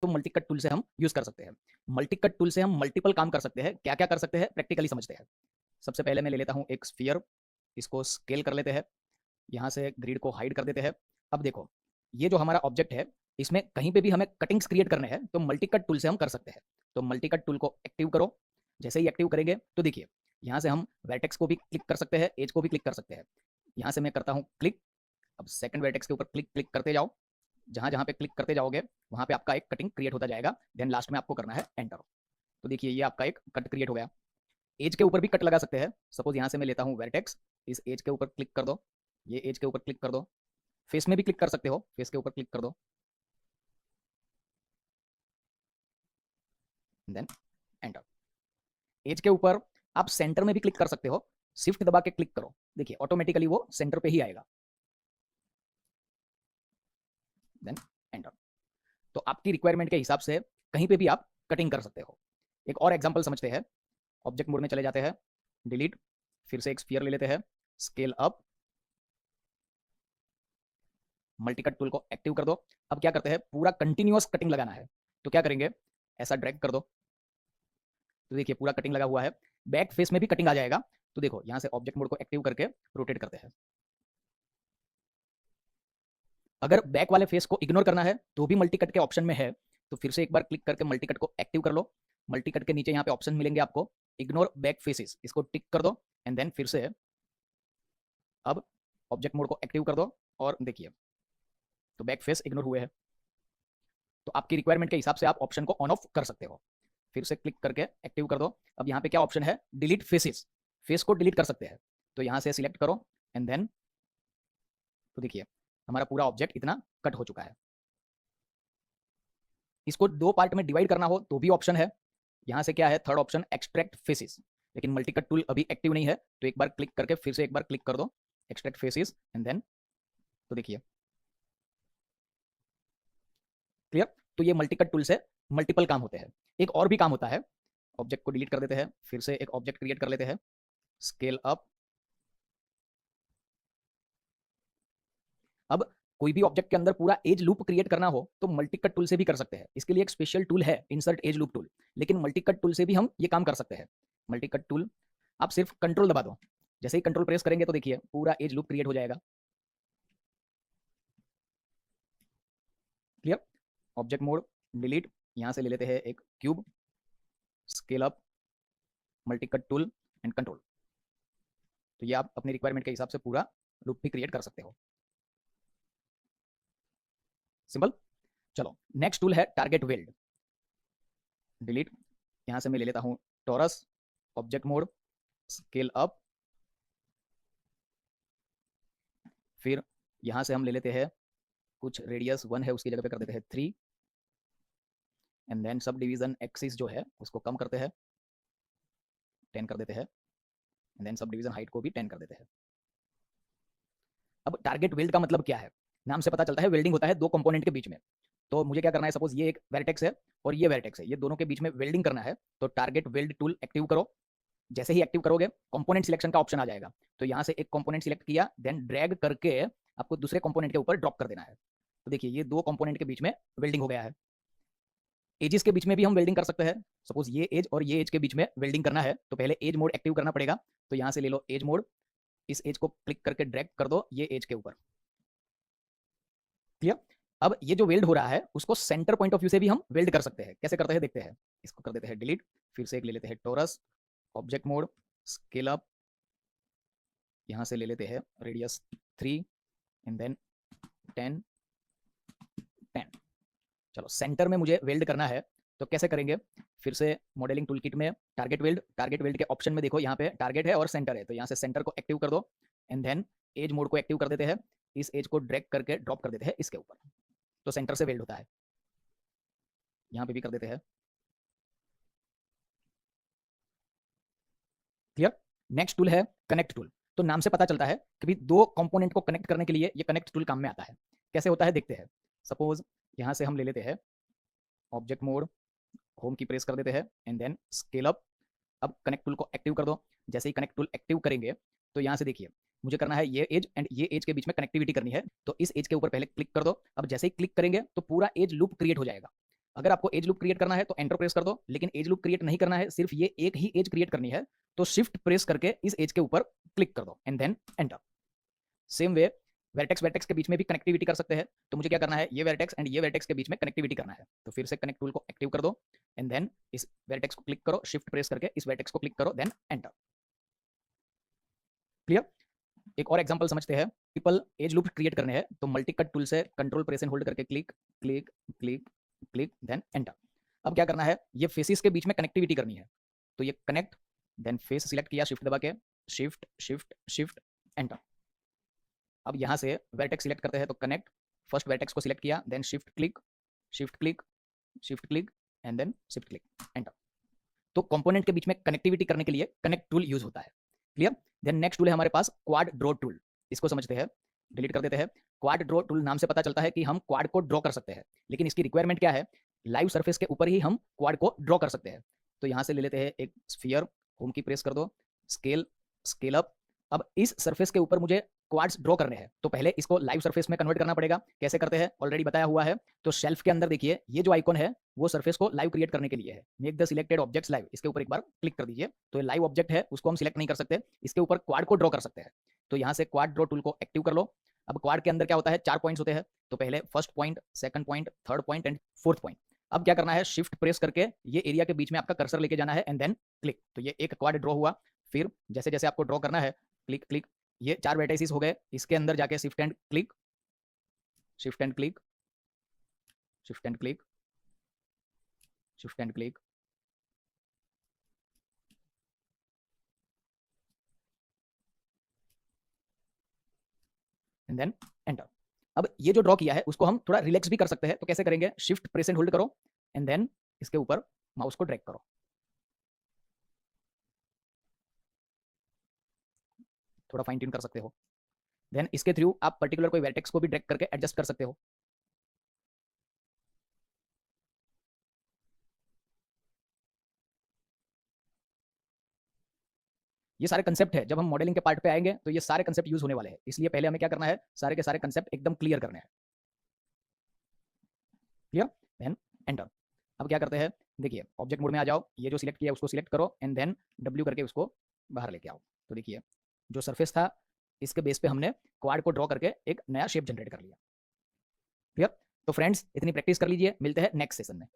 तो multi cut tool से हम यूज कर सकते हैं। मल्टी कट टूल से हम मल्टीपल काम कर सकते हैं। क्या क्या कर सकते हैं प्रैक्टिकली समझते हैं। सबसे पहले मैं ले लेता हूँ एक स्फीयर, इसको स्केल कर लेते हैं, यहाँ से ग्रिड को हाइड कर देते हैं। अब देखो ये जो हमारा ऑब्जेक्ट है, इसमें कहीं पे भी हमें कटिंग्स क्रिएट करने हैं तो मल्टी कट टूल से हम कर सकते हैं। तो मल्टी कट टूल को एक्टिव करो। जैसे ही एक्टिव करेंगे तो देखिए यहाँ से हम वर्टेक्स को भी क्लिक कर सकते हैं, एज को भी क्लिक कर सकते हैं। यहाँ से मैं करता हूँ क्लिक। अब सेकंड वर्टेक्स के ऊपर क्लिक क्लिक करते जाओ। जहां जहां पे क्लिक करते जाओगे वहां पे आपका एक कटिंग क्रिएट होता जाएगा। देन लास्ट में आपको करना है एंटर। तो देखिए ये आपका एक कट क्रिएट हो गया। एज के ऊपर भी कट लगा सकते हैं। सपोज यहाँ से मैं लेता हूँ वर्टेक्स, इस एज के ऊपर क्लिक कर दो, ये एज के ऊपर क्लिक कर दो। फेस में भी क्लिक कर सकते हो, फेस के ऊपर क्लिक कर दो, देन एंटर। एज के ऊपर आप सेंटर में भी क्लिक कर सकते हो, शिफ्ट दबा के क्लिक करो, देखिए ऑटोमेटिकली वो सेंटर पे ही आएगा, देन एंटर। तो आपकी रिक्वायरमेंट के हिसाब से कहीं पे भी आप कटिंग कर सकते हो। एक और एग्जांपल समझते हैं। ऑब्जेक्ट मोड में चले जाते हैं, डिलीट, फिर से एक स्फीयर ले लेते हैं, scale up, multi cut tool को एक्टिव कर दो। अब क्या करते हैं, पूरा कंटिन्यूअस कटिंग लगाना है तो क्या करेंगे, ऐसा ड्रैग कर दो। तो देखिए पूरा कटिंग लगा हुआ है। बैक फेस में भी कटिंग आ जाएगा। तो देखो यहाँ से ऑब्जेक्ट मोड को एक्टिव करके रोटेट करते हैं। अगर बैक वाले फेस को इग्नोर करना है तो भी मल्टी कट के ऑप्शन में है। तो फिर से एक बार क्लिक करके मल्टी कट को एक्टिव कर लो। मल्टी कट के नीचे यहाँ पे ऑप्शन मिलेंगे आपको, इग्नोर बैक फेसेस, इसको टिक कर दो। एंड देन फिर से अब ऑब्जेक्ट मोड को एक्टिव कर दो और देखिए तो बैक फेस इग्नोर हुए हैं। तो आपकी रिक्वायरमेंट के हिसाब से आप ऑप्शन को ऑन ऑफ कर सकते हो। फिर से क्लिक करके एक्टिव कर दो। अब यहाँ पे क्या ऑप्शन है, डिलीट फेसेस, फेस को डिलीट कर सकते हैं। तो यहाँ से सिलेक्ट करो एंड देन तो देखिए हमारा पूरा ऑब्जेक्ट इतना कट हो चुका है। इसको दो पार्ट में डिवाइड करना हो तो भी ऑप्शन है। यहाँ से क्या है, थर्ड ऑप्शन एक्सट्रैक्ट फेसेस, लेकिन मल्टी कट टूल अभी एक्टिव नहीं है तो एक बार क्लिक करके फिर से एक बार क्लिक कर दो, एक्सट्रैक्ट फेसेस एंड देन तो देखिए क्लियर। तो ये मल्टी कट टूल से मल्टीपल काम होते हैं। एक और भी काम होता है, ऑब्जेक्ट को डिलीट कर देते हैं, फिर से एक ऑब्जेक्ट क्रिएट कर लेते हैं, स्केल अप। अब कोई भी ऑब्जेक्ट के अंदर पूरा एज लूप क्रिएट करना हो तो मल्टी कट टूल से भी कर सकते हैं। इसके लिए एक स्पेशल टूल है, इंसर्ट एज लूप टूल, लेकिन मल्टी कट टूल से भी हम ये काम कर सकते हैं। मल्टी कट टूल आप सिर्फ कंट्रोल दबा दो, जैसे ही कंट्रोल प्रेस करेंगे तो देखिए पूरा एज लूप क्रिएट हो जाएगा। क्लियर। ऑब्जेक्ट मोड, डिलीट, यहाँ से ले लेते हैं एक cube, scale up, multi cut tool and control. तो ये आप अपनी रिक्वायरमेंट के हिसाब से पूरा लूप भी क्रिएट कर सकते हो। सिंपल। चलो नेक्स्ट टूल है टारगेट वेल्ड। डिलीट, यहाँ से मैं ले लेता हूँ taurus, object mode, scale up, फिर यहाँ से हम ले लेते हैं कुछ रेडियस 1 है उसकी जगह पे कर देते हैं 3 and then subdivision axis जो है उसको कम करते हैं, 10 कर देते हैं and then subdivision height को भी 10 कर देते हैं। अब टारगेट वेल्ड का मतलब क्या है, नाम से पता चलता है वेल्डिंग होता है दो कंपोनेंट के बीच में। तो मुझे क्या करना है, सपोज ये एक वर्टेक्स है और ये वर्टेक्स है, ये दोनों के बीच में वेल्डिंग करना है। तो टारगेट वेल्ड टूल एक्टिव करो। जैसे ही एक्टिव करोगे कंपोनेंट सिलेक्शन का ऑप्शन आ जाएगा। तो यहाँ से एक कंपोनेंट सिलेक्ट किया, देन ड्रैग करके आपको दूसरे कंपोनेंट के ऊपर ड्रॉप कर देना है। तो देखिए ये दो कंपोनेंट के बीच में वेल्डिंग हो गया है। एजेस के बीच में भी हम वेल्डिंग कर सकते हैं। सपोज ये एज और ये एज के बीच में वेल्डिंग करना है तो पहले एज मोड एक्टिव करना पड़ेगा। तो यहाँ से ले लो एज मोड, इस एज को क्लिक करके ड्रैग कर दो ये एज के ऊपर। क्लियर। अब ये जो वेल्ड हो रहा है उसको सेंटर पॉइंट ऑफ व्यू से भी हम वेल्ड कर सकते हैं। कैसे करते हैं देखते हैं। इसको कर देते हैं डिलीट, फिर से एक ले लेते हैं torus, object mode, scale up, यहाँ से ले लेते हैं रेडियस 3 एंड देन 10 10। चलो सेंटर में मुझे वेल्ड करना है तो कैसे करेंगे, फिर से मॉडलिंग टूल किट में टारगेट वेल्ड, टारगेट वेल्ड के ऑप्शन में देखो यहाँ पे टारगेट है और सेंटर है। तो यहाँ से सेंटर को एक्टिव कर दो एंड देन एज मोड को एक्टिव कर देते हैं, इस एज को ड्रैग करके ड्रॉप कर देते हैं इसके ऊपर। तो सेंटर से वेल्ड होता है। यहाँ पे भी कर देते हैं। क्लियर। नेक्स्ट टूल है कनेक्ट टूल। तो नाम से पता चलता है कि दो कंपोनेंट को कनेक्ट करने के लिए ये कनेक्ट टूल काम में आता है। कैसे होता है देखते हैं। सपोज यहाँ से हम ले लेते हैं ऑब्जेक्ट मोड, होम की प्रेस कर देते हैं एंड देन स्केल अप। अब कनेक्ट टूल को एक्टिव कर दो। जैसे ही कनेक्ट टूल एक्टिव करेंगे तो यहाँ से देखिए मुझे करना है ये एज एंड ये एज के बीच में कनेक्टिविटी करनी है। तो इस एज के ऊपर पहले क्लिक कर दो। अब जैसे ही क्लिक करेंगे तो पूरा एज लूप क्रिएट हो जाएगा। अगर आपको एज लूप क्रिएट करना है तो एंटर प्रेस कर दो, लेकिन एज लूप क्रिएट नहीं करना है, सिर्फ ये एक ही एज क्रिएट करनी है, तो शिफ्ट प्रेस करके इस एज के ऊपर क्लिक कर दो and then enter. Same way vertex vertex के बीच में भी कनेक्टिविटी कर सकते हैं। तो मुझे क्या करना है, ये वर्टेक्स एंड ये वर्टेक्स के बीच में कनेक्टिविटी करना है, तो फिर से कनेक्ट टूल को एक्टिव कर दो एंड देन इस वर्टेक्स को क्लिक करो, शिफ्ट प्रेस करके इस वर्टेक्स को क्लिक करो, देन एंटर। क्लियर? एक और एग्जांपल समझते हैं। मल्टीपल एज लूप क्रिएट करने हैं तो मल्टी कट टूल से कंट्रोल प्रेस एंड होल्ड करके click click click click then enter. अब क्या करना है, ये फेसेस के बीच में कनेक्टिविटी करनी है, तो ये कनेक्ट देन फेस सिलेक्ट किया, शिफ्ट दबा के शिफ्ट शिफ्ट शिफ्ट एंटर। अब यहाँ से वर्टेक्स सिलेक्ट करते हैं तो कनेक्ट, फर्स्ट वर्टेक्स को सिलेक्ट किया, then shift click shift click shift click and then shift click enter. तो कंपोनेंट के बीच में कनेक्टिविटी करने के लिए कनेक्ट टूल यूज होता है। क्लियर? देन नेक्स्ट टूल है हमारे पास क्वाड ड्रॉ टूल। इसको समझते हैं, डिलीट कर देते हैं। क्वाड ड्रॉ टूल नाम से पता चलता है कि हम क्वाड को ड्रॉ कर सकते हैं, लेकिन इसकी रिक्वायरमेंट क्या है, लाइव सरफेस के ऊपर ही हम क्वाड को ड्रॉ कर सकते हैं। तो यहाँ से ले लेते हैं एक स्फीयर, होम की प्रेस कर दो, स्केल स्केल अप। अब इस सरफेस के ऊपर मुझे क्वाड्स ड्रॉ करने हैं, तो पहले इसको लाइव सरफेस में कन्वर्ट करना पड़ेगा। कैसे करते हैं ऑलरेडी बताया हुआ है। तो शेल्फ के अंदर देखिए ये जो आइकॉन है वो सरफेस को लाइव क्रिएट करने के लिए है। Make the selected objects live, इसके ऊपर एक बार क्लिक कर दीजिए। तो ये लाइव ऑब्जेक्ट है, उसको हम सिलेक्ट नहीं कर सकते, इसके ऊपर क्वाड को ड्रॉ कर सकते हैं। तो यहाँ से क्वाड ड्रॉ टूल को एक्टिव कर लो। अब क्वाड के अंदर क्या होता है, 4 पॉइंट्स होते हैं। तो पहले first point, second point, third point and fourth point. अब क्या करना है, शिफ्ट प्रेस करके ये एरिया के बीच में आपका कर्सर लेके जाना है एंड देन क्लिक। तो ये एक क्वाड ड्रॉ हुआ। फिर जैसे जैसे आपको ड्रॉ करना है क्लिक क्लिक, ये 4 वर्टिसेस हो गए। इसके अंदर जाके shift and click shift and click shift and click shift and click and then enter. अब ये जो ड्रॉ किया है उसको हम थोड़ा रिलैक्स भी कर सकते हैं। तो कैसे करेंगे, शिफ्ट प्रेस एंड होल्ड करो एंड देन इसके ऊपर माउस को ड्रैग करो, थोड़ा फाइन ट्यून कर सकते हो। देन इसके थ्रू आप पर्टिकुलर कोई वर्टेक्स को भी ड्रैग करके एडजस्ट कर सकते हो। ये सारे कंसेप्ट है, जब हम मॉडलिंग के पार्ट पे आएंगे तो ये सारे कंसेप्ट यूज होने वाले हैं, इसलिए पहले हमें क्या करना है, सारे के सारे कंसेप्ट एकदम क्लियर करने हैं। क्लियर? Then enter. अब क्या करते हैं, देखिए ऑब्जेक्ट मोड में आ जाओ, ये जो सिलेक्ट किया उसको सिलेक्ट करो एंड देन डब्ल्यू करके उसको बाहर लेके आओ। तो देखिए जो सरफेस था इसके बेस पे हमने क्वाड को ड्रॉ करके एक नया शेप जनरेट कर लिया। क्लियर? तो फ्रेंड्स इतनी प्रैक्टिस कर लीजिए, मिलते हैं नेक्स्ट सेशन में।